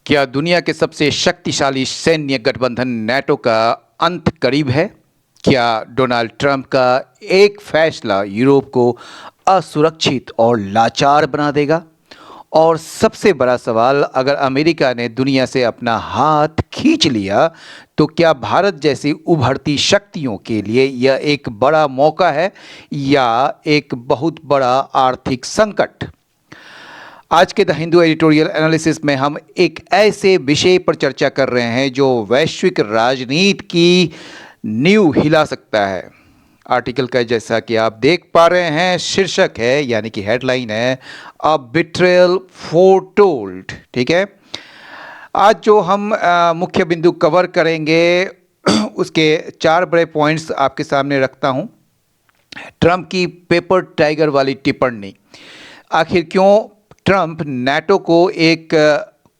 क्या दुनिया के सबसे शक्तिशाली सैन्य गठबंधन नेटो का अंत करीब है? क्या डोनाल्ड ट्रंप का एक फैसला यूरोप को असुरक्षित और लाचार बना देगा? और सबसे बड़ा सवाल, अगर अमेरिका ने दुनिया से अपना हाथ खींच लिया, तो क्या भारत जैसी उभरती शक्तियों के लिए यह एक बड़ा मौका है या एक बहुत बड़ा आर्थिक संकट? आज के द हिंदू एडिटोरियल एनालिसिस में हम एक ऐसे विषय पर चर्चा कर रहे हैं जो वैश्विक राजनीति की नींव हिला सकता है। आर्टिकल का जैसा कि आप देख पा रहे हैं, शीर्षक है यानी कि हेडलाइन है अ बिट्रेयल फोरटोल्ड। ठीक है, आज जो हम मुख्य बिंदु कवर करेंगे उसके 4 बड़े पॉइंट्स आपके सामने रखता हूं। ट्रंप की पेपर टाइगर वाली टिप्पणी, आखिर क्यों ट्रंप नाटो को एक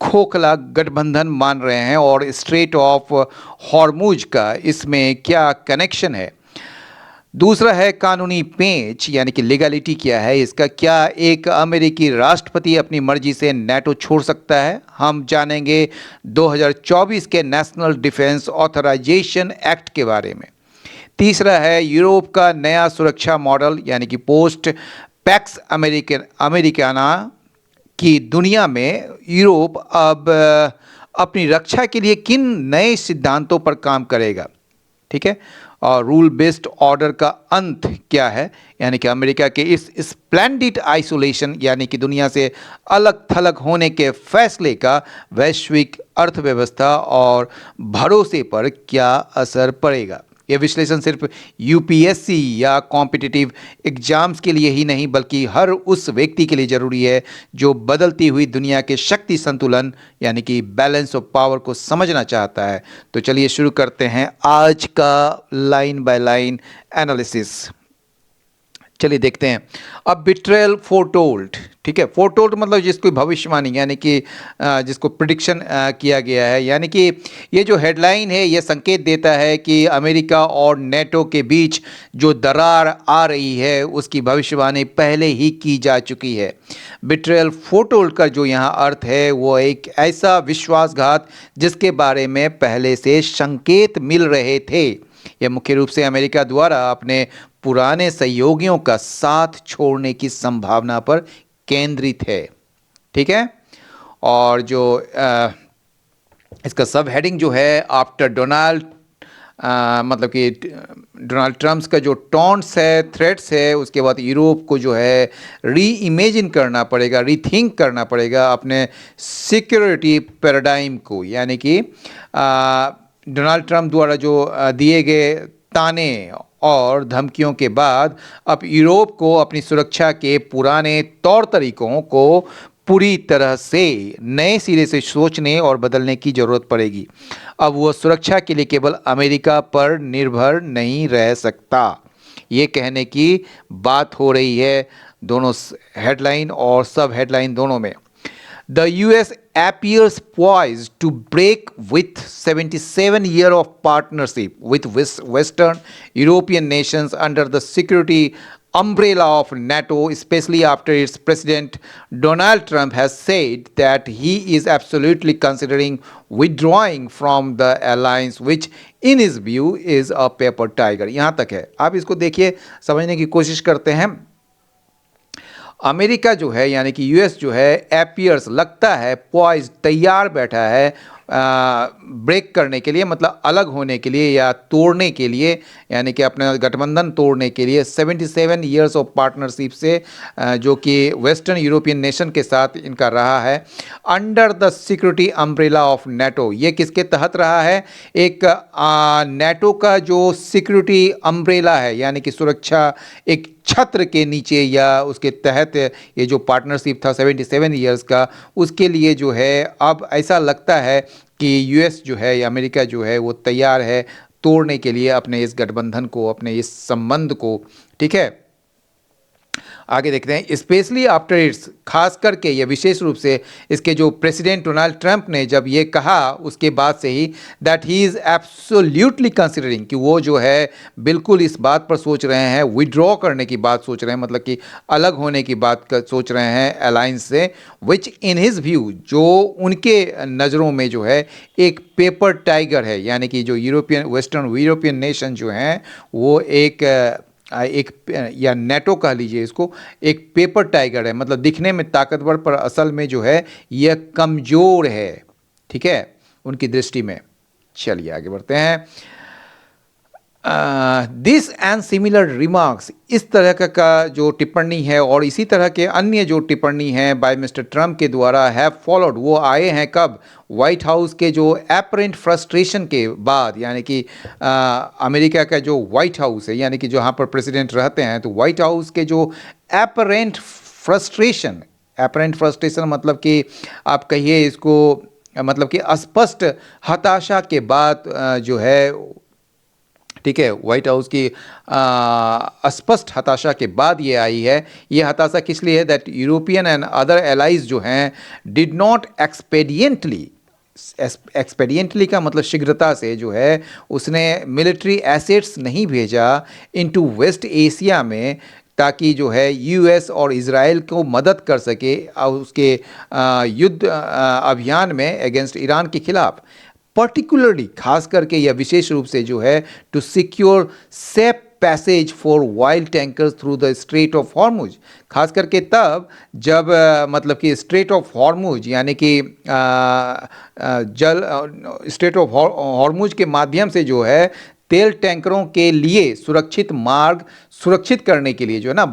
खोखला गठबंधन मान रहे हैं और स्ट्रेट ऑफ हॉर्मुज का इसमें क्या कनेक्शन है। दूसरा है कानूनी पेंच यानी कि लीगलिटी क्या है इसका, क्या एक अमेरिकी राष्ट्रपति अपनी मर्जी से नाटो छोड़ सकता है। हम जानेंगे 2024 के नेशनल डिफेंस ऑथराइजेशन एक्ट के बारे में। तीसरा है यूरोप का नया सुरक्षा मॉडल यानी कि पोस्ट पैक्स अमेरिकाना की दुनिया में यूरोप अब अपनी रक्षा के लिए किन नए सिद्धांतों पर काम करेगा। ठीक है, और रूल बेस्ड ऑर्डर का अंत क्या है, यानी कि अमेरिका के इस स्प्लेंडिड आइसोलेशन यानी कि दुनिया से अलग थलग होने के फैसले का वैश्विक अर्थव्यवस्था और भरोसे पर क्या असर पड़ेगा। यह विश्लेषण सिर्फ यूपीएससी या कॉम्पिटिटिव एग्जाम्स के लिए ही नहीं बल्कि हर उस व्यक्ति के लिए ज़रूरी है जो बदलती हुई दुनिया के शक्ति संतुलन यानी कि बैलेंस ऑफ पावर को समझना चाहता है। तो चलिए शुरू करते हैं आज का लाइन बाय लाइन एनालिसिस। चलिए देखते हैं। अब बिट्रेयल फोरटोल्ड, ठीक है, फोरटोल्ड मतलब जिसको भविष्यवाणी यानी कि जिसको प्रिडिक्शन किया गया है, यानी कि ये जो हेडलाइन है ये संकेत देता है कि अमेरिका और नेटो के बीच जो दरार आ रही है उसकी भविष्यवाणी पहले ही की जा चुकी है। बिट्रेयल फोरटोल्ड का जो यहाँ अर्थ है वो एक ऐसा विश्वासघात जिसके बारे में पहले से संकेत मिल रहे थे। यह मुख्य रूप से अमेरिका द्वारा अपने पुराने सहयोगियों का साथ छोड़ने की संभावना पर केंद्रित है। ठीक है, और जो इसका सब हेडिंग जो है आफ्टर डोनाल्ड मतलब कि डोनाल्ड ट्रम्प का जो टॉन्ट्स है, थ्रेट्स है, उसके बाद यूरोप को जो है री इमेजिन करना पड़ेगा, रीथिंक करना पड़ेगा अपने सिक्योरिटी पैराडाइम को। यानी कि डोनाल्ड ट्रंप द्वारा जो दिए गए ताने और धमकियों के बाद अब यूरोप को अपनी सुरक्षा के पुराने तौर तरीकों को पूरी तरह से नए सिरे से सोचने और बदलने की ज़रूरत पड़ेगी। अब वह सुरक्षा के लिए केवल अमेरिका पर निर्भर नहीं रह सकता। ये कहने की बात हो रही है दोनों हेडलाइन और सब हेडलाइन दोनों में। The US appears poised to break with 77 years of partnership with Western European nations under the security umbrella of NATO, especially after its president Donald Trump has said that he is absolutely considering withdrawing from the alliance, which in his view is a paper tiger। यहाँ तक है, आप इसको देखिए, समझने की कोशिश करते हैं। अमेरिका जो है यानी कि यूएस जो है एपियर्स लगता है पॉइज तैयार बैठा है ब्रेक करने के लिए, मतलब अलग होने के लिए या तोड़ने के लिए, यानी कि अपने गठबंधन तोड़ने के लिए 77 इयर्स ऑफ पार्टनरशिप से जो कि वेस्टर्न यूरोपियन नेशन के साथ इनका रहा है under the security umbrella of NATO. ये किसके तहत रहा है? एक नेटो का जो सिक्योरिटी अम्ब्रेला है यानी कि सुरक्षा एक छत्र के नीचे या उसके तहत ये जो पार्टनरशिप था 77 इयर्स का, उसके लिए जो है अब ऐसा लगता है कि यूएस जो है या अमेरिका जो है वो तैयार है तोड़ने के लिए अपने इस गठबंधन को, अपने इस संबंध को। ठीक है, आगे देखते हैं, स्पेशली आफ्टर इट्स, खास करके ये विशेष रूप से इसके जो प्रेसिडेंट डोनाल्ड ट्रंप ने जब ये कहा उसके बाद से ही, that he is absolutely considering, कि वो जो है बिल्कुल इस बात पर सोच रहे हैं, विड्रॉ करने की बात सोच रहे हैं, मतलब कि अलग होने की बात सोच रहे हैं अलायंस से, विच इन हिज व्यू, जो उनके नज़रों में जो है एक पेपर टाइगर है, यानी कि जो यूरोपियन वेस्टर्न यूरोपियन नेशन जो हैं वो एक या नेटो कह लीजिए इसको, एक पेपर टाइगर है, मतलब दिखने में ताकतवर पर असल में जो है यह कमज़ोर है, ठीक है, उनकी दृष्टि में। चलिए आगे बढ़ते हैं। दिस एंड सिमिलर रिमार्क्स, इस तरह का जो टिप्पणी है और इसी तरह के अन्य जो टिप्पणी हैं बाय मिस्टर ट्रंप के द्वारा हैव फॉलोड, वो आए हैं कब, व्हाइट हाउस के जो एपरेंट फ्रस्ट्रेशन के बाद, यानी कि अमेरिका का जो व्हाइट हाउस है, यानी कि जहाँ पर प्रेसिडेंट रहते हैं, तो व्हाइट हाउस के जो एपरेंट फ्रस्ट्रेशन, एपरेंट फ्रस्ट्रेशन मतलब कि आप कहिए इसको, मतलब कि स्पष्ट हताशा के बाद जो है, ठीक है, व्हाइट हाउस की स्पष्ट हताशा के बाद ये आई है। ये हताशा किस लिए है, that European and other allies जो हैं डिड नॉट एक्सपेडिएंटली का मतलब शीघ्रता से जो है उसने मिलिट्री एसेट्स नहीं भेजा इनटू वेस्ट एशिया में, ताकि जो है यूएस और इज़राइल को मदद कर सके उसके युद्ध अभियान में अगेंस्ट ईरान के खिलाफ, पर्टिकुलरली खास करके या विशेष रूप से जो है to secure safe passage for oil tankers through the strait of Hormuz, खास करके तब जब मतलब कि स्ट्रेट ऑफ हॉर्मुज, यानी कि जल स्ट्रेट ऑफ हॉर्मुज के माध्यम से जो है तेल टैंकरों के लिए सुरक्षित मार्ग सुरक्षित करने के लिए जो है ना,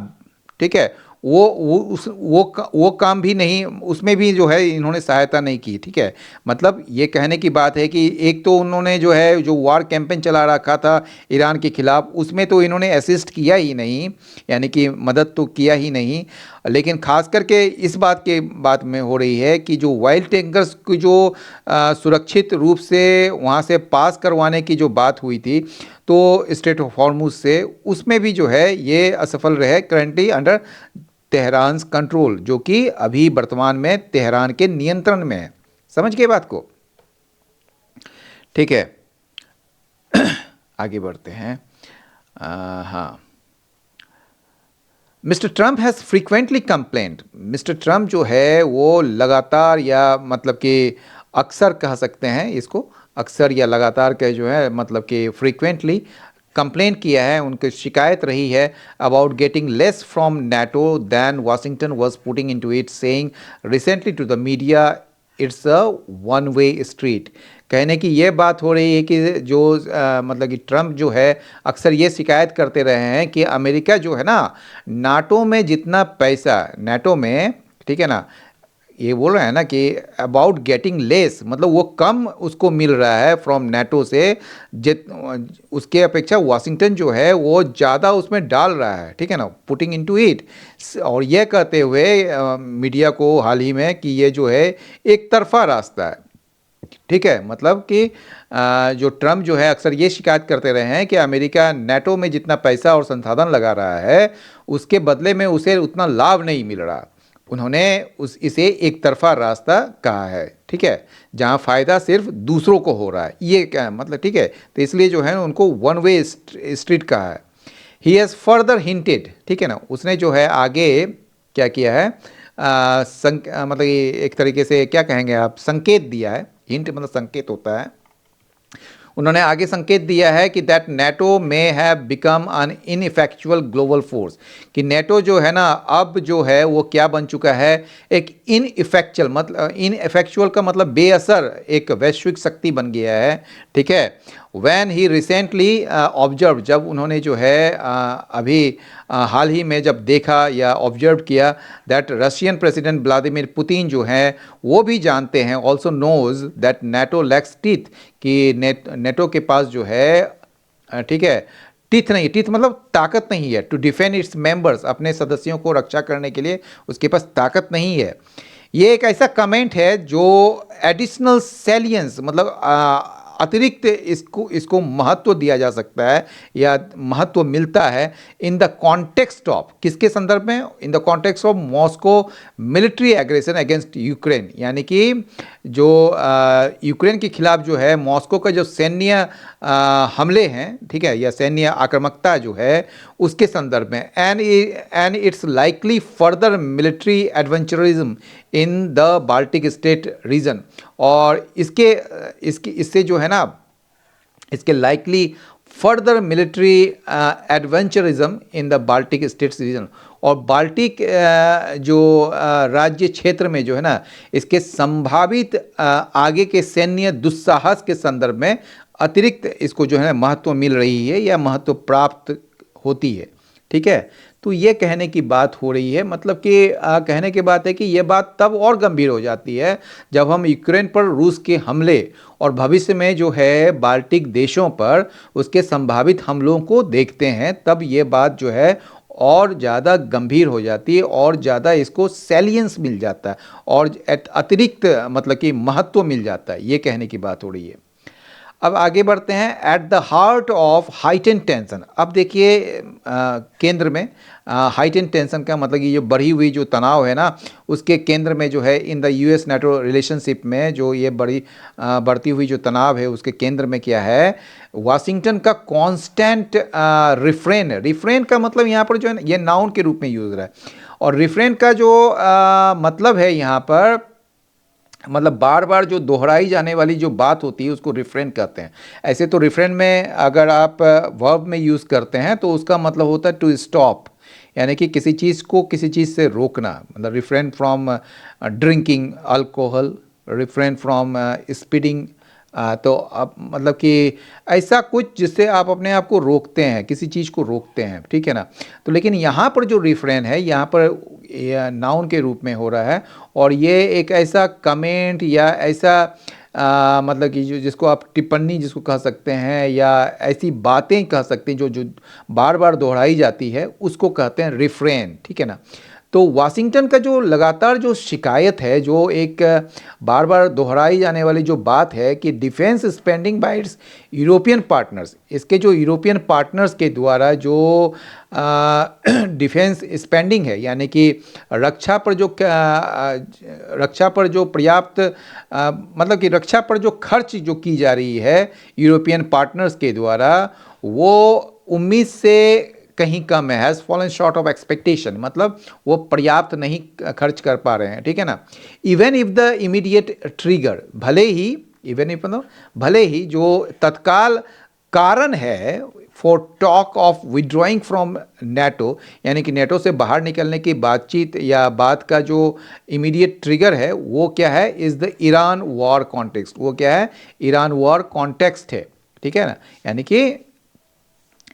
ठीक है, वो काम भी नहीं, उसमें भी जो है इन्होंने सहायता नहीं की, ठीक है। मतलब ये कहने की बात है कि एक तो उन्होंने जो है जो वार कैंपेन चला रखा था ईरान के खिलाफ, उसमें तो इन्होंने असिस्ट किया ही नहीं, यानी कि मदद तो किया ही नहीं, लेकिन खास करके इस बात में हो रही है कि जो वाइल्ड टैंकर्स की जो सुरक्षित रूप से वहाँ से पास करवाने की जो बात हुई थी तो स्ट्रेट ऑफ हॉर्मुज से, उसमें भी जो है ये असफल रहे, करंटली अंडर तेहरान कंट्रोल, जो कि अभी वर्तमान में तेहरान के नियंत्रण में है। समझ गए बात को, ठीक है। आगे बढ़ते हैं। हाँ, mister Trump has frequently complaint, mister Trump जो है वो लगातार या मतलब कि अक्सर कह सकते हैं इसको, अक्सर या लगातार के जो है मतलब कि फ्रीक्वेंटली कंप्लेन किया है, उनकी शिकायत रही है about getting less from NATO than Washington was putting into it, saying recently to the media it's a one way street. कहने की ये बात हो रही है कि जो मतलब कि ट्रंप जो है अक्सर ये शिकायत करते रहे हैं कि अमेरिका जो है ना, नाटो में जितना पैसा, नाटो में, ठीक है ना, ये बोल रहे हैं ना कि अबाउट गेटिंग लेस, मतलब वो कम उसको मिल रहा है फ्रॉम नाटो से, जित उसके अपेक्षा वाशिंगटन जो है वो ज़्यादा उसमें डाल रहा है, ठीक है ना, पुटिंग इनटू इट। और यह कहते हुए मीडिया को हाल ही में कि ये जो है एक तरफा रास्ता है, ठीक है, मतलब कि जो ट्रंप जो है अक्सर ये शिकायत करते रहे हैं कि अमेरिका नाटो में जितना पैसा और संसाधन लगा रहा है उसके बदले में उसे उतना लाभ नहीं मिल रहा। उन्होंने इसे एक तरफा रास्ता कहा है, ठीक है, जहां फ़ायदा सिर्फ दूसरों को हो रहा है, ये क्या मतलब, ठीक है, तो इसलिए जो है उनको वन वे स्ट्रीट कहा है। ही हैज़ फर्दर हिंटेड, ठीक है ना, उसने जो है आगे क्या किया है, मतलब ये एक तरीके से क्या कहेंगे आप, संकेत दिया है, हिंट मतलब संकेत होता है। उन्होंने आगे संकेत दिया है कि दैट नेटो में have become an ineffectual global force, कि नेटो जो है ना अब जो है वो क्या बन चुका है, एक इनइफेक्चुअल, मतलब इनइफेक्चुअल का मतलब बेअसर एक वैश्विक शक्ति बन गया है, ठीक है। वैन ही रिसेंटली ऑब्जर्व, जब उन्होंने जो है अभी हाल ही में जब देखा या ऑब्जर्व किया that Russian president Vladimir Putin जो हैं वो भी जानते हैं, also knows that NATO lacks teeth, कि नेटो के पास जो है ठीक है, टीथ नहीं, टीथ मतलब ताकत नहीं है, टू डिफेंड इट्स मेंबर्स, अपने सदस्यों को रक्षा करने के लिए उसके पास ताकत नहीं है। ये एक ऐसा कमेंट है जो एडिशनल सैलियंस, मतलब अतिरिक्त इसको महत्व दिया जा सकता है या महत्व मिलता है इन द कॉन्टेक्स्ट ऑफ, किसके संदर्भ में, in the context of Moscow military aggression against Ukraine, यानी कि जो यूक्रेन के खिलाफ जो है मॉस्को का जो सैन्य हमले हैं, ठीक है, या सैन्य आक्रामकता जो है उसके संदर्भ में, and it's likely further military adventurism in the Baltic state region, और इससे जो है ना, इसके likely further military adventurism in the Baltic states region, और बाल्टिक जो राज्य क्षेत्र में जो है ना, इसके संभावित आगे के सैन्य दुस्साहस के संदर्भ में अतिरिक्त इसको जो है महत्व मिल रही है या महत्व प्राप्त होती है, ठीक है। तो ये कहने की बात हो रही है, मतलब कि कहने की बात है कि ये बात तब और गंभीर हो जाती है जब हम यूक्रेन पर रूस के हमले और भविष्य में जो है बाल्टिक देशों पर उसके संभावित हमलों को देखते हैं, तब ये बात जो है और ज़्यादा गंभीर हो जाती है और ज़्यादा इसको सैलियंस मिल जाता है और अतिरिक्त मतलब कि महत्व मिल जाता है, ये कहने की बात हो रही है। अब आगे बढ़ते हैं। At the heart of heightened tension, अब देखिए केंद्र में हाइटेन टेंशन का मतलब कि ये बढ़ी हुई जो तनाव है ना, उसके केंद्र में जो है in the US NATO relationship में जो ये बढ़ती हुई जो तनाव है उसके केंद्र में क्या है, वाशिंगटन का कांस्टेंट रिफ्रेन का मतलब यहाँ पर जो है ये नाउन के रूप में यूज रहा है, और रिफ्रेन का जो मतलब है यहाँ पर, मतलब बार बार जो दोहराई जाने वाली जो बात होती है उसको रिफ्रेन कहते हैं। ऐसे तो रिफ्रेन में अगर आप वर्ब में यूज़ करते हैं तो उसका मतलब होता है टू स्टॉप, यानी कि किसी चीज़ को किसी चीज़ से रोकना, मतलब refrain from drinking alcohol, refrain from speeding, तो अब मतलब कि ऐसा कुछ जिससे आप अपने आप को रोकते हैं, किसी चीज़ को रोकते हैं, ठीक है ना। तो लेकिन यहाँ पर जो रिफ्रेन है यहाँ पर नाउन के रूप में हो रहा है, और ये एक ऐसा कमेंट या ऐसा मतलब कि जिसको आप टिप्पणी जिसको कह सकते हैं या ऐसी बातें कह सकते हैं जो बार बार दोहराई जाती है उसको कहते हैं रिफ्रेन, ठीक है ना। तो वाशिंगटन का जो लगातार जो शिकायत है, जो एक बार बार दोहराई जाने वाली जो बात है कि defence spending bye it's European partners, इसके जो यूरोपियन पार्टनर्स के द्वारा जो डिफेंस स्पेंडिंग है, यानी कि रक्षा पर जो पर्याप्त मतलब कि रक्षा पर जो खर्च जो की जा रही है यूरोपियन पार्टनर्स के द्वारा, वो उम्मीद से कहीं कम है, has fallen short of expectation, मतलब वो पर्याप्त नहीं खर्च कर पा रहे हैं, ठीक है ना। Even if the immediate trigger, भले ही जो तत्काल कारण है for talk of withdrawing from NATO, यानी कि नेटो से बाहर निकलने की बातचीत या बात का जो इमीडिएट ट्रिगर है वो क्या है, is the Iran war context, वो क्या है, ईरान वॉर कॉन्टेक्स्ट है, ठीक है ना, यानी कि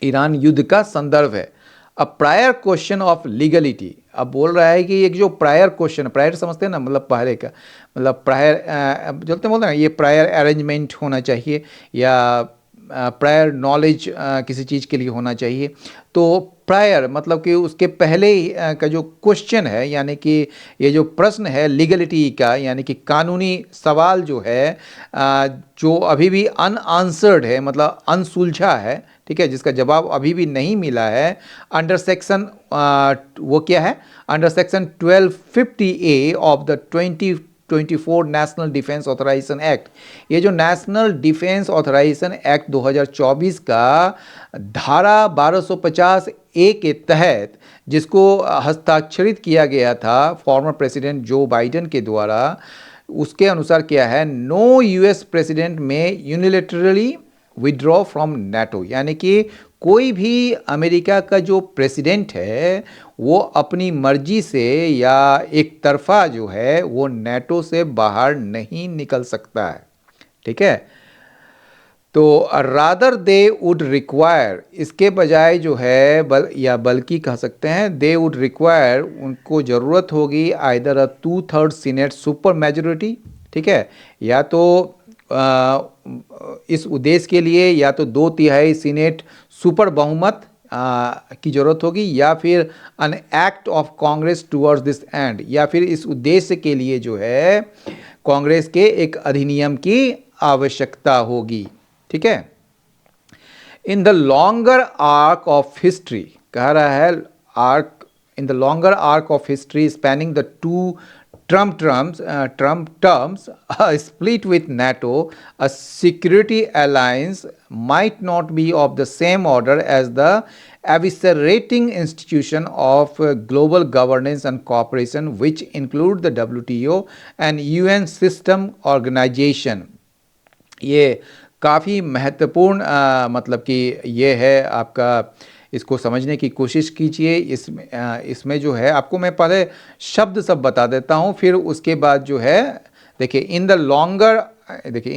ईरान युद्ध का संदर्भ है। अब प्रायर क्वेश्चन ऑफ लीगलिटी, अब बोल रहा है कि एक जो प्रायर क्वेश्चन, प्रायर समझते हैं ना, मतलब पहले का, मतलब प्रायर बोलते हैं ना, ये प्रायर अरेंजमेंट होना चाहिए या प्रायर नॉलेज किसी चीज़ के लिए होना चाहिए। तो प्रायर मतलब कि उसके पहले का जो क्वेश्चन है, यानी कि ये जो प्रश्न है लीगलिटी का, यानी कि कानूनी सवाल जो है जो अभी भी अनआंसर्ड है, मतलब अनसुलझा है, ठीक है, जिसका जवाब अभी भी नहीं मिला है, अंडर सेक्शन वो क्या है, under section 1250A of the 2024 National Defense Authorization Act. ये जो नेशनल डिफेंस ऑथराइजेशन एक्ट 2024 का धारा 1250A के तहत जिसको हस्ताक्षरित किया गया था फॉर्मर प्रेसिडेंट जो बाइडेन के द्वारा, उसके अनुसार क्या है, नो यूएस प्रेसिडेंट में यूनिलैटरली विड्रॉ फ्रॉम नेटो, यानी कि कोई भी अमेरिका का जो प्रेसिडेंट है वो अपनी मर्जी से या एक तरफा जो है वो नेटो से बाहर नहीं निकल सकता है, ठीक है। तो रादर दे वुड रिक्वायर, इसके बजाय जो है बल्कि कह सकते हैं दे वुड रिक्वायर, उनको ज़रूरत होगी आइदर अ 2/3 सीनेट सुपर मेजोरिटी, ठीक है, या तो इस उद्देश्य के लिए या तो 2/3 सीनेट सुपर बहुमत की ज़रूरत होगी, या फिर an act of Congress towards this and, या फिर इस उद्देश्य के लिए जो है कांग्रेस के एक अधिनियम की आवश्यकता होगी। ठीक है, in the longer arc of history, कह रहा है arc, in the longer arc of history spanning the two Trump terms, a split with NATO, a security alliance might not be of the same order as the eviscerating institution of global governance and cooperation, which include the WTO and UN system organization। ये काफ़ी महत्वपूर्ण मतलब कि ये है आपका, इसको समझने की कोशिश कीजिए। इसमें जो है आपको मैं पहले शब्द सब बता देता हूँ, फिर उसके बाद जो है देखिए in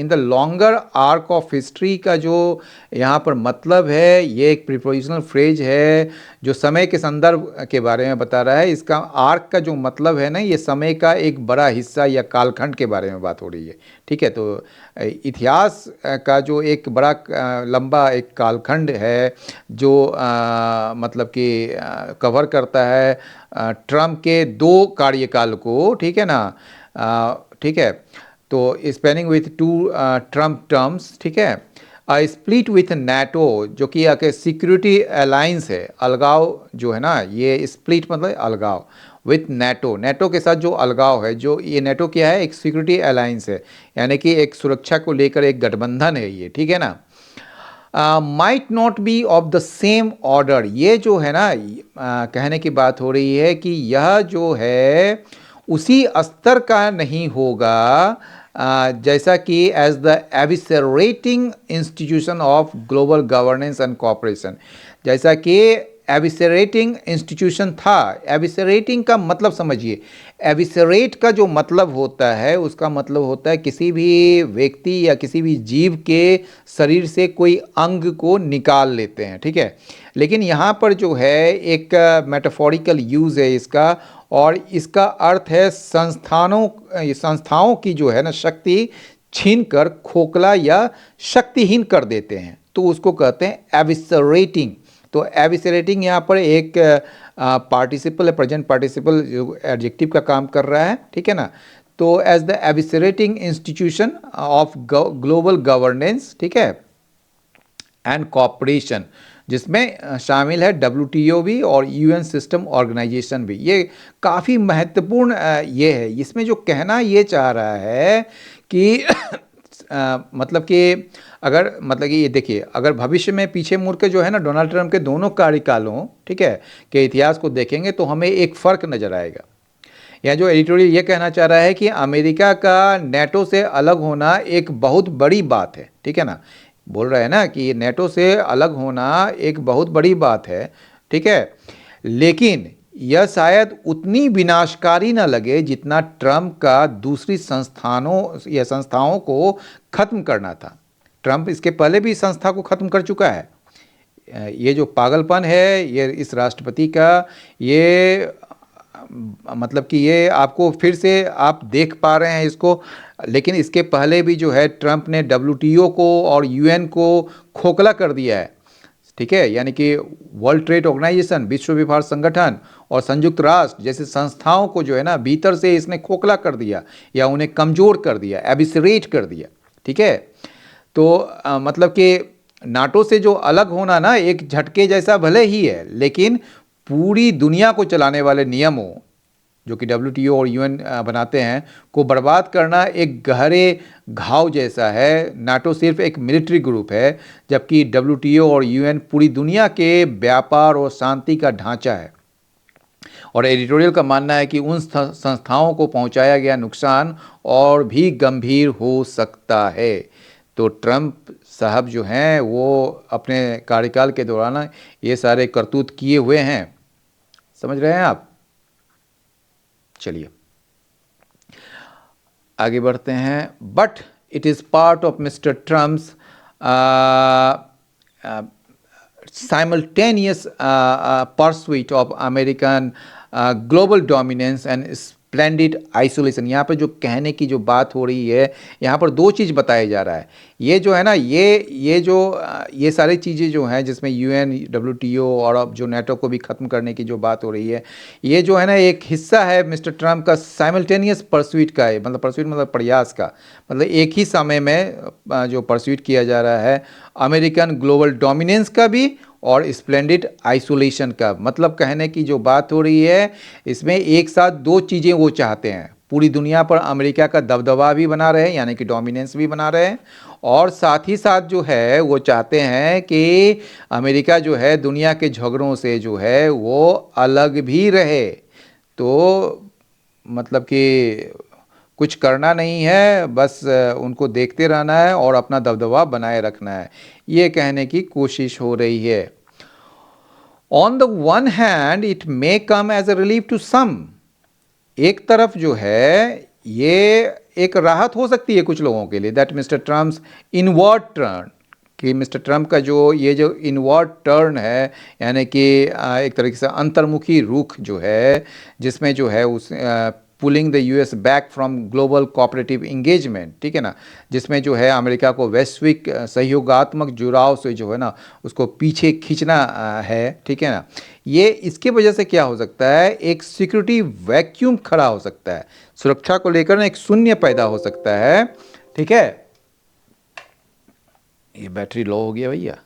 the longer arc of history का जो यहाँ पर मतलब है, ये एक प्रीपोजिशनल फ्रेज है जो समय के संदर्भ के बारे में बता रहा है। इसका आर्क का जो मतलब है ना, ये समय का एक बड़ा हिस्सा या कालखंड के बारे में बात हो रही है। ठीक है, तो इतिहास का जो एक बड़ा लंबा एक कालखंड है जो मतलब कि कवर करता है ट्रम्प के 2 कार्यकाल को। ठीक है ना, ठीक है, तो स्पेनिंग विथ 2 ट्रम्प टर्म्स। ठीक है, स्प्लिट विथ नेटो जो कि एक सिक्योरिटी अलायंस है, अलगाव जो है ना, ये स्प्लिट मतलब अलगाव विथ नेटो, नेटो के साथ जो अलगाव है, जो ये नेटो क्या है, एक सिक्योरिटी अलायंस है, यानी कि एक सुरक्षा को लेकर एक गठबंधन है ये। ठीक है ना, might not be of the same order, ये जो है ना कहने की बात हो रही है कि यह जो है उसी स्तर का नहीं होगा जैसा कि as the eviscerating institution of global governance and cooperation, जैसा कि एविसरेटिंग इंस्टीट्यूशन था। एविसरेटिंग का मतलब समझिए, एविसरेट का जो मतलब होता है उसका मतलब होता है किसी भी व्यक्ति या किसी भी जीव के शरीर से कोई अंग को निकाल लेते हैं। ठीक है, लेकिन यहाँ पर जो है एक मेटाफोरिकल यूज़ है इसका, और इसका अर्थ है संस्थाओं की जो है ना शक्ति छीन कर खोखला या शक्तिहीन कर देते हैं, तो उसको कहते हैं एविसरेटिंग। तो एविसरेटिंग यहाँ पर एक पार्टिसिपल है, प्रेजेंट पार्टिसिपल जो एडजेक्टिव का काम कर रहा है। ठीक है ना, तो as the eviscerating institution of global governance, ठीक है, एंड कॉपरेशन, जिसमें शामिल है WTO भी और UN सिस्टम ऑर्गेनाइजेशन भी। ये काफ़ी महत्वपूर्ण ये है। इसमें जो कहना ये चाह रहा है कि मतलब कि अगर मतलब कि ये देखिए, अगर भविष्य में पीछे मुड़ के जो है ना डोनाल्ड ट्रंप के दोनों कार्यकालों, ठीक है, के इतिहास को देखेंगे तो हमें एक फ़र्क नज़र आएगा। यह जो एडिटोरियल ये कहना चाह रहा है कि अमेरिका का नेटो से अलग होना एक बहुत बड़ी बात है। ठीक है ना, बोल रहे हैं ना कि नेटो से अलग होना एक बहुत बड़ी बात है। ठीक है, लेकिन यह शायद उतनी विनाशकारी न लगे जितना ट्रंप का दूसरी संस्थाओं को ख़त्म करना था। ट्रंप इसके पहले भी संस्था को ख़त्म कर चुका है। ये जो पागलपन है ये इस राष्ट्रपति का, ये मतलब कि ये आपको फिर से आप देख पा रहे हैं इसको, लेकिन इसके पहले भी जो है ट्रंप ने WTO को और UN को खोखला कर दिया है। ठीक है, यानी कि वर्ल्ड ट्रेड ऑर्गेनाइजेशन, विश्व व्यापार संगठन और संयुक्त राष्ट्र जैसे संस्थाओं को जो है ना भीतर से इसने खोखला कर दिया या उन्हें कमज़ोर कर दिया, एबिसरेट कर दिया। ठीक है, तो मतलब कि नाटो से जो अलग होना ना एक झटके जैसा भले ही है, लेकिन पूरी दुनिया को चलाने वाले नियमों जो कि WTO और UN बनाते हैं को बर्बाद करना एक गहरे घाव जैसा है। नाटो सिर्फ एक मिलिट्री ग्रुप है, जबकि WTO और UN पूरी दुनिया के व्यापार और शांति का ढांचा है। और एडिटोरियल का मानना है कि उन संस्थाओं को पहुंचाया गया नुकसान और भी गंभीर हो सकता है। तो ट्रंप साहब जो हैं वो अपने कार्यकाल के दौरान ये सारे करतूत किए हुए हैं। समझ रहे हैं आप? चलिए आगे बढ़ते हैं। But it is part of mister Trump's simultaneous pursuit of American global dominance and splendid isolation. यहाँ पे जो कहने की जो बात हो रही है, यहाँ पर दो चीज़ बताया जा रहा है। ये जो है ना, ये सारी चीज़ें जो हैं जिसमें यूएन, डब्ल्यूटीओ और अब जो नेटो को भी ख़त्म करने की जो बात हो रही है, ये जो है ना एक हिस्सा है मिस्टर ट्रम्प का साइमल्टेनियस परस्यूट का है। मतलब परस्यूट मतलब प्रयास का, मतलब एक ही समय में जो परस्यूट किया जा रहा है अमेरिकन ग्लोबल डोमिनेंस का भी और स्प्लेंडिड आइसोलेशन का। मतलब कहने की जो बात हो रही है, इसमें एक साथ दो चीज़ें वो चाहते हैं। पूरी दुनिया पर अमेरिका का दबदबा भी बना रहे, यानी कि डोमिनेंस भी बना रहे, और साथ ही साथ जो है वो चाहते हैं कि अमेरिका जो है दुनिया के झगड़ों से जो है वो अलग भी रहे। तो मतलब कि कुछ करना नहीं है, बस उनको देखते रहना है और अपना दबदबा बनाए रखना है, ये कहने की कोशिश हो रही है। On the one hand it may come as a relief to some. एक तरफ जो है ये एक राहत हो सकती है कुछ लोगों के लिए, that mister Trump's inward turn, कि मिस्टर ट्रम्प का जो इनवर्ड टर्न है, यानी कि एक तरीके से अंतर्मुखी रुख जो है, जिसमें जो है उस pulling the US back from global cooperative engagement, ठीक है ना, जिसमें जो है अमेरिका को वैश्विक सहयोगात्मक जुड़ाव से जो है ना उसको पीछे खींचना है, ठीक है ना। ये इसके वजह से क्या हो सकता है, एक सिक्योरिटी वैक्यूम खड़ा हो सकता है, सुरक्षा को लेकर ना एक शून्य पैदा हो सकता है, ठीक है। ये बैटरी लो हो गया भैया,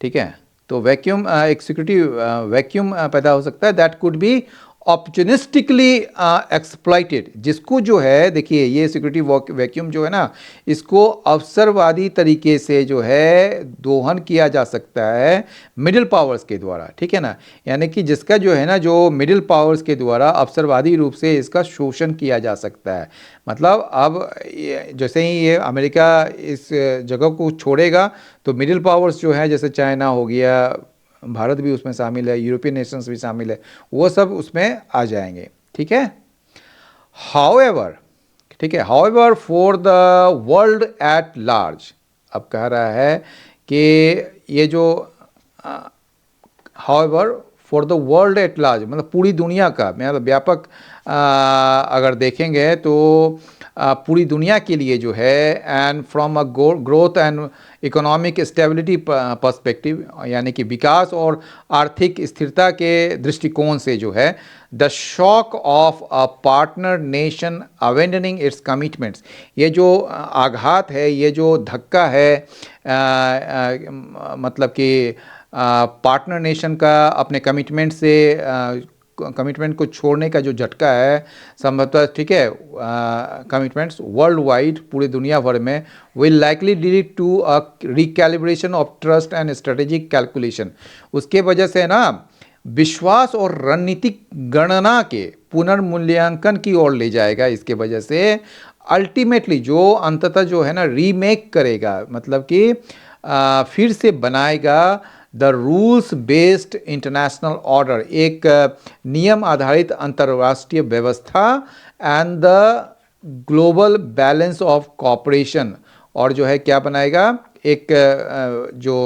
ठीक है। तो वैक्यूम, एक सिक्योरिटी वैक्यूम पैदा हो सकता है, दैट कुड बी ऑप्चुनिस्टिकली एक्सप्लॉइटेड, जिसको जो है देखिए ये सिक्योरिटी वैक्यूम जो है ना, इसको अवसरवादी तरीके से जो है दोहन किया जा सकता है मिडिल पावर्स के द्वारा, ठीक है ना। यानी कि जिसका जो है ना, जो मिडिल पावर्स के द्वारा अवसरवादी रूप से इसका शोषण किया जा सकता है। मतलब अब जैसे ही ये अमेरिका इस जगह को छोड़ेगा तो मिडिल पावर्स जो है, जैसे चाइना हो गया, भारत भी उसमें शामिल है, यूरोपियन नेशंस भी शामिल है, वो सब उसमें आ जाएंगे, ठीक है। हाउएवर, ठीक है, however for the world at large, अब कह रहा है कि ये जो however for the world at large मतलब पूरी दुनिया का, मतलब व्यापक अगर देखेंगे तो पूरी दुनिया के लिए जो है, and from a growth and economic stability perspective, यानी कि विकास और आर्थिक स्थिरता के दृष्टिकोण से जो है, the shock of a partner nation अवेंडनिंग it's commitments, ये जो आघात है, ये जो धक्का है, मतलब कि पार्टनर नेशन का अपने कमिटमेंट से कमिटमेंट को छोड़ने का जो झटका है संभवतः, ठीक है, कमिटमेंट्स वर्ल्ड वाइड पूरी दुनिया भर में will likely lead to a recalibration of trust and strategic calculation. उसके वजह से ना विश्वास और रणनीतिक गणना के पुनर्मूल्यांकन की ओर ले जाएगा। इसके वजह से अल्टीमेटली जो अंततः जो है ना रीमेक करेगा, मतलब कि फिर से बनाएगा the rules based international order, एक नियम आधारित अंतर्राष्ट्रीय व्यवस्था, and the global balance of corporation, और जो है क्या बनाएगा, एक जो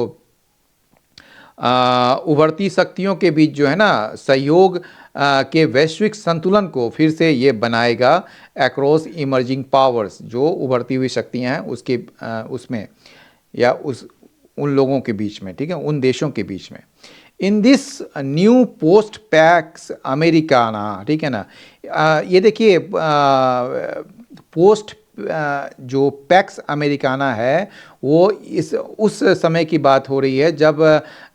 उभरती शक्तियों के बीच जो है ना सहयोग के वैश्विक संतुलन को फिर से ये बनाएगा अक्रॉस इमर्जिंग पावर्स, जो उभरती हुई शक्तियां हैं उसके उसमें, या उन लोगों के बीच में, ठीक है, उन देशों के बीच में। In this new post PACS Americana, ठीक है ना, ये देखिए पोस्ट जो पैक्स अमेरिकाना है वो उस समय की बात हो रही है जब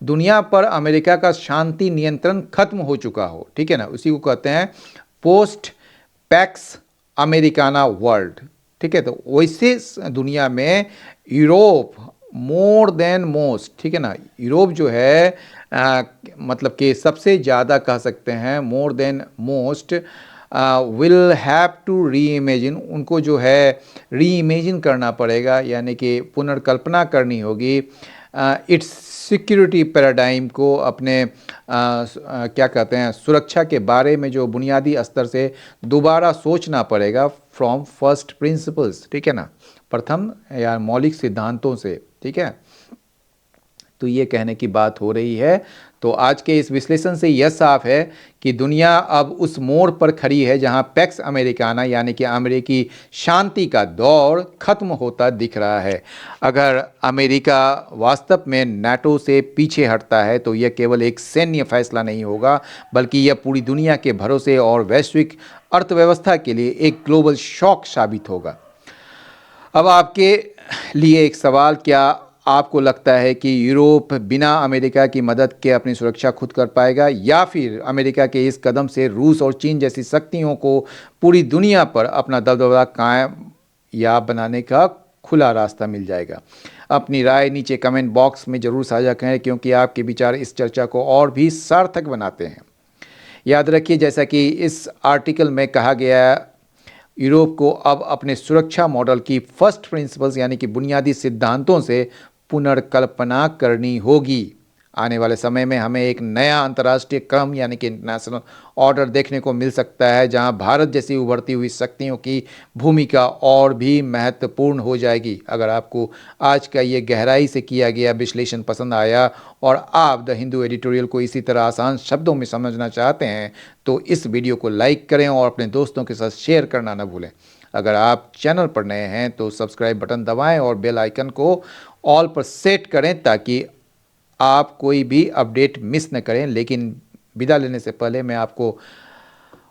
दुनिया पर अमेरिका का शांति नियंत्रण खत्म हो चुका हो, ठीक है ना, उसी को कहते हैं पोस्ट पैक्स अमेरिकाना वर्ल्ड, ठीक है। तो वैसे दुनिया में यूरोप मोर देन मोस्ट, ठीक है ना, यूरोप जो है मतलब कि सबसे ज़्यादा कह सकते हैं, more than most will have to reimagine, उनको जो है री इमेजिन करना पड़ेगा, यानी कि पुनर्कल्पना करनी होगी इट्स सिक्योरिटी पैराडाइम को, अपने क्या कहते हैं सुरक्षा के बारे में जो बुनियादी स्तर से दोबारा सोचना पड़ेगा फ्रॉम फर्स्ट प्रिंसिपल्स, ठीक है ना, प्रथम या मौलिक सिद्धांतों से, ठीक है। तो ये कहने की बात हो रही है। तो आज के इस विश्लेषण से यह साफ है कि दुनिया अब उस मोड़ पर खड़ी है जहां पैक्स अमेरिकाना यानी कि अमेरिकी शांति का दौर खत्म होता दिख रहा है। अगर अमेरिका वास्तव में नाटो से पीछे हटता है तो यह केवल एक सैन्य फैसला नहीं होगा, बल्कि यह पूरी दुनिया के भरोसे और वैश्विक अर्थव्यवस्था के लिए एक ग्लोबल शॉक साबित होगा। अब आपके लिए एक सवाल, क्या आपको लगता है कि यूरोप बिना अमेरिका की मदद के अपनी सुरक्षा खुद कर पाएगा, या फिर अमेरिका के इस कदम से रूस और चीन जैसी शक्तियों को पूरी दुनिया पर अपना दबदबा कायम या बनाने का खुला रास्ता मिल जाएगा? अपनी राय नीचे कमेंट बॉक्स में ज़रूर साझा करें, क्योंकि आपके विचार इस चर्चा को और भी सार्थक बनाते हैं। याद रखिए, जैसा कि इस आर्टिकल में कहा गया, यूरोप को अब अपने सुरक्षा मॉडल की फर्स्ट प्रिंसिपल्स यानी कि बुनियादी सिद्धांतों से पुनर्कल्पना करनी होगी। आने वाले समय में हमें एक नया अंतर्राष्ट्रीय क्रम यानी कि इंटरनेशनल ऑर्डर देखने को मिल सकता है, जहां भारत जैसी उभरती हुई शक्तियों की भूमिका और भी महत्वपूर्ण हो जाएगी। अगर आपको आज का ये गहराई से किया गया विश्लेषण पसंद आया और आप द हिंदू एडिटोरियल को इसी तरह आसान शब्दों में समझना चाहते हैं, तो इस वीडियो को लाइक करें और अपने दोस्तों के साथ शेयर करना न भूलें। अगर आप चैनल पर नए हैं तो सब्सक्राइब बटन दबाएं और बेल आइकन को ऑल पर सेट करें, ताकि आप कोई भी अपडेट मिस न करें। लेकिन विदा लेने से पहले मैं आपको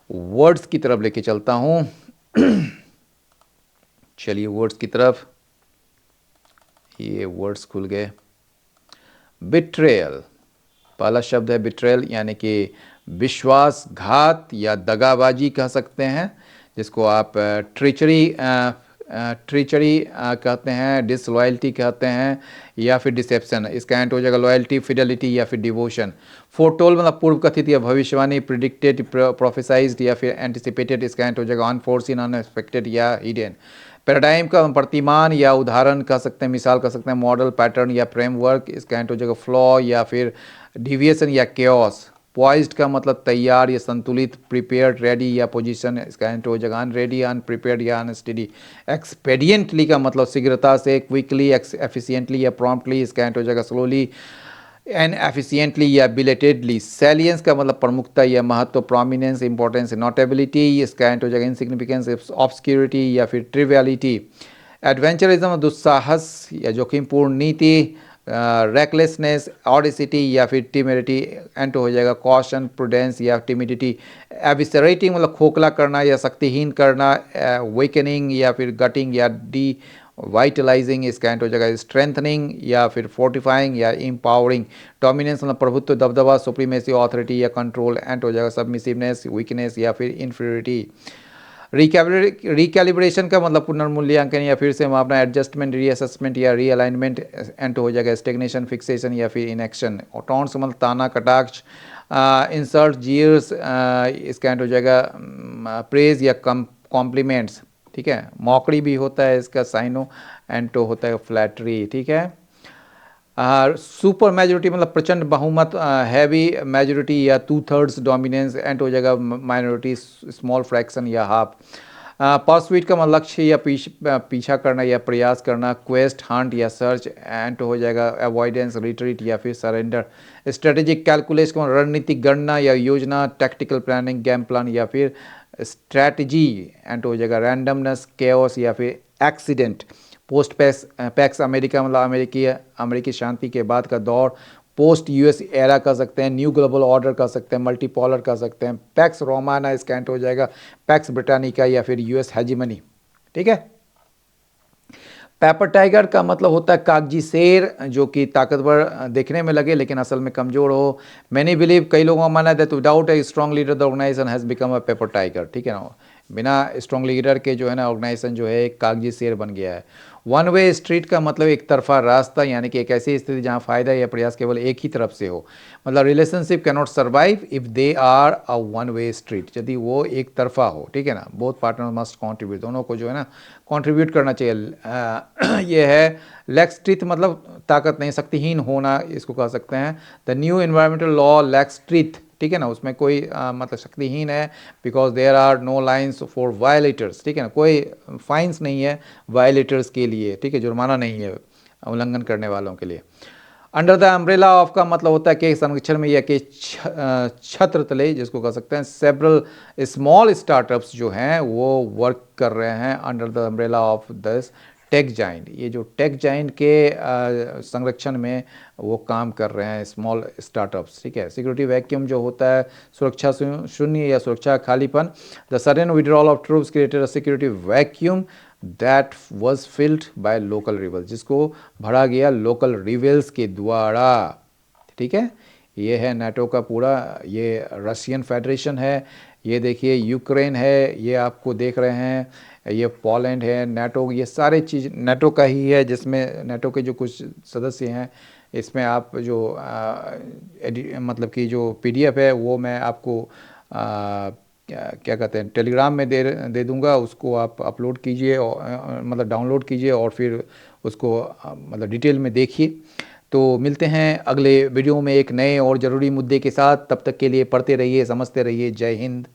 वर्ड्स की तरफ लेके चलता हूं। चलिए वर्ड्स की तरफ, ये वर्ड्स खुल गए। बिट्रेयल, पहला शब्द है बिट्रेयल, यानी कि विश्वासघात या दगाबाजी कह सकते हैं, जिसको आप ट्रीचरी कहते हैं, डिसलॉयल्टी कहते हैं, या फिर डिसेप्शन। इसका एंड हो जाएगा लॉयल्टी, फिडेलिटी या फिर डिवोशन। फोरटोल मतलब पूर्व कथित या भविष्यवाणी, प्रिडिक्टेड, प्रोफेसाइज्ड या फिर एंटिसिपेटेड। इसका एंड हो जाएगा अनफोर्सिन, अनएक्सपेक्टेड या हिडन। पैराडाइम का प्रतिमान या उदाहरण कह सकते हैं, मिसाल कह सकते हैं, मॉडल, पैटर्न या फ्रेमवर्क। इसका एंड हो जाएगा फ्लॉ या फिर डिविएशन या केओस। पॉइज्ड का मतलब तैयार या संतुलित, प्रिपेयर्ड, रेडी या पोजीशन। इसका एंड हो जाएगा अनरेडी, अनप्रिपेयर्ड या अनस्टेडी। एक्सपेडिएंटली का मतलब शीघ्रता से, क्विकली, एफिशिएंटली या प्रॉम्प्टली। इसका एंड हो जाएगा स्लोली, एंड एफिशिएंटली या बिलेटेडली। सैलियंस का मतलब प्रमुखता या महत्व, प्रोमिनेंस, इंपॉर्टेंस, नोटेबिलिटी। इसका एंड हो जाएगा इनसिग्निफिकेंस, ऑब्सक्यूरिटी या फिर ट्रिवियलिटी। एडवेंचरिज्म दुस्साहस या जोखिमपूर्ण नीति, रेकलेसनेस, ऑडिसिटी या फिर टिमिडिटी। एंड हो जाएगा कॉशन, प्रूडेंस या टिमिडिटी। एविसरेटिंग मतलब खोखला करना या शक्तिहीन करना। वेकनिंग या फिर गटिंग या डी वाइटलाइजिंग। इसका एंड हो जाएगा स्ट्रेंथनिंग या फिर फोर्टिफाइंग या एम्पावरिंग। डोमिनेंस मतलब प्रभुत्व, दबदबा, सुप्रीमेसी, ऑथोरिटी या कंट्रोल। एंड हो जाएगा सबमिसिवनेस, वीकनेस या फिर इन्फीरियरिटी। रिकैलिब्रेशन का मतलब पुनर्मूल्यांकन या फिर से मापना, एडजस्टमेंट, रीअसेसमेंट या रीअलाइनमेंट। एंड हो जाएगा स्टेग्नेशन, फिक्सेशन या फिर इनएक्शन। और टॉन्ट्स मतलब ताना, कटाक्ष, इंसल्ट, जीयर्स। इसका एंड हो जाएगा प्रेज या कॉम्प्लीमेंट्स। ठीक है, मॉकरी भी होता है इसका, साइनो। एंटो होता है फ्लैटरी। ठीक है, सुपर मेजोरिटी मतलब प्रचंड बहुमत, हैवी मेजोरिटी या 2/3 डोमिनेंस। एंड हो जाएगा माइनॉरिटी, स्मॉल फ्रैक्शन या हाफ। परसुइट का मतलब लक्ष्य या पीछा करना या प्रयास करना, क्वेस्ट, हंट या सर्च। एंड हो जाएगा अवॉइडेंस, रिट्रीट या फिर सरेंडर। स्ट्रेटेजिक कैलकुलेशन का रणनीतिक गणना या योजना, टैक्टिकल प्लानिंग, गेम प्लान या फिर स्ट्रैटेजी। एंड हो जाएगा रैंडमनेस, केओस या फिर एक्सीडेंट। पोस्ट पैक्स अमेरिका मतलब अमेरिकी शांति के बाद का दौर, पोस्ट यूएस एरा कर सकते हैं, न्यू ग्लोबल ऑर्डर कर सकते हैं, मल्टीपोलर कर सकते हैं। पैक्स रोमाना, इसका एंड हो जाएगा पैक्स ब्रिटानिका या फिर यूएस हेजिमनी। ठीक है, पेपर टाइगर का मतलब होता है कागजी शेर, जो कि ताकतवर देखने में लगे लेकिन असल में कमजोर हो। मैनी बिलीव, कई लोगों का मानना है that without a strong leader the organisation has become a paper tiger. ठीक है ना, बिना स्ट्रॉन्ग लीडर के जो है ना ऑर्गेनाइजेशन जो है एक कागजी शेर बन गया है। वन वे स्ट्रीट का मतलब एक तरफा रास्ता, यानी कि एक ऐसी स्थिति जहां फायदा या प्रयास केवल एक ही तरफ से हो। मतलब relationship can not survive if they are a one way street, यदि वो एक तरफा हो। ठीक है ना, बोथ पार्टनर मस्ट कॉन्ट्रीब्यूट, दोनों को जो है ना कॉन्ट्रीब्यूट करना चाहिए। ये है लैक्स ट्रीथ मतलब ताकत नहीं, शक्तिहीन होना इसको कह सकते हैं। The new environmental law lacks ट्रीथ। ठीक है ना, उसमें कोई मतलब शक्तिहीन है, because there are no lines for violators. ठीक है ना, कोई फाइन्स नहीं है वायलेटर्स के लिए। ठीक है, जुर्माना नहीं है उल्लंघन करने वालों के लिए। अंडर द अम्ब्रेला ऑफ का मतलब होता है कि संरक्षण में या कि छत्र तले, जिसको कह सकते हैं सेवरल स्मॉल स्टार्टअप्स जो हैं वो वर्क कर रहे हैं under the umbrella of this tech giant. ये जो टेक जाइंट के संरक्षण में वो काम कर रहे हैं स्मॉल स्टार्टअप्स, ठीक है। सिक्योरिटी वैक्यूम जो होता है सुरक्षा शून्य या सुरक्षा खालीपन। The sudden withdrawal of troops created a security vacuum that was filled by local rebels, जिसको भरा गया लोकल रिबल्स के द्वारा, ठीक है। ये है नाटो का पूरा, ये रशियन फेडरेशन है, ये देखिए यूक्रेन है, ये आपको देख रहे हैं, ये पोलैंड है, नाटो, ये सारे चीज़ नाटो का ही है, जिसमें नाटो के जो कुछ सदस्य हैं इसमें आप जो मतलब कि जो पीडीएफ है वो मैं आपको क्या कहते हैं टेलीग्राम में दे दूंगा, उसको आप अपलोड कीजिए और मतलब डाउनलोड कीजिए और फिर उसको मतलब डिटेल में देखिए। तो मिलते हैं अगले वीडियो में एक नए और ज़रूरी मुद्दे के साथ, तब तक के लिए पढ़ते रहिए, समझते रहिए। जय हिंद।